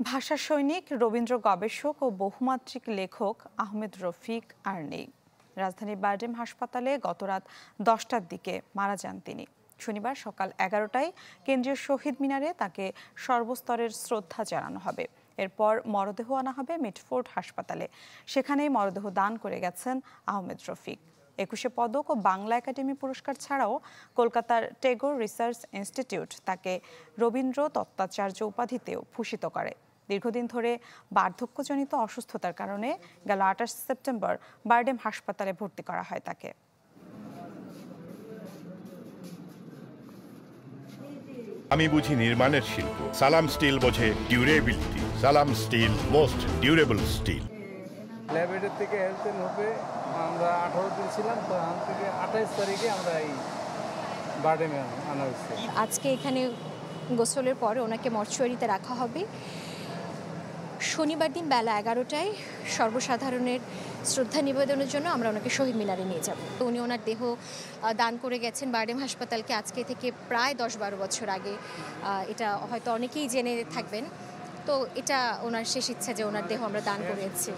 ভাষা সৈনিক, রবীন্দ্র গবেষক ও বহুমাত্রিক লেখক আহমেদ রফিক আর নেই। রাজধানীর বারডেম হাসপাতালে গতরাত 10টার দিকে মারা যান তিনি। শনিবার সকাল 11টায় কেন্দ্রীয় শহীদ মিনারে তাকে সর্বস্তরের শ্রদ্ধা জানানো হবে। এরপর মরদেহ আনা হবে মিটফোর্ড হাসপাতালে। সেখানেই মরদেহ দান করে গেছেন আহমেদ রফিক। 21শে পদক ও বাংলা একাডেমি পুরস্কার ছাড়াও কলকাতার টেগোর রিসার্চ ইনস্টিটিউট তাকে রবীন্দ্র তত্ত্বাচার্য উপাধিতেও ভূষিত করে। দীর্ঘদিন ধরে বার্ধক্যজনিত অসুস্থতার কারণে গেল 28 সেপ্টেম্বর বারডেম হাসপাতালে ভর্তি করা হয় তাকে। আমি বুঝি নির্মাণের শিল্প, সালাম স্টিল বোঝে ডিউরেবিলিটি। সালাম steel, most durable steel. Laboratory থেকে হেলথের হবে আমরা 18 দিন ছিলাম, তো এখান থেকে 28 তারিখে আমরা এই বারডেমে আনা হয়েছে। আজকে এখানে গোসলের পরে ওনাকে মর্চুয়ারিতে রাখা হবে। শনিবার দিন বেলা 11টায় সর্বসাধারণের শ্রদ্ধা নিবেদনের জন্য আমরা ওনাকে শহীদ মিনারে নিয়ে যাব। উনি ওনার দেহ দান করে গেছেন বারডেম হাসপাতালকে আজকে থেকে প্রায় 10-12 বছর আগে। এটা হয়তো অনেকেই জেনে থাকবেন। তো এটা ওনার শেষ ইচ্ছা যে ওনার দেহ আমরা দান করেছি।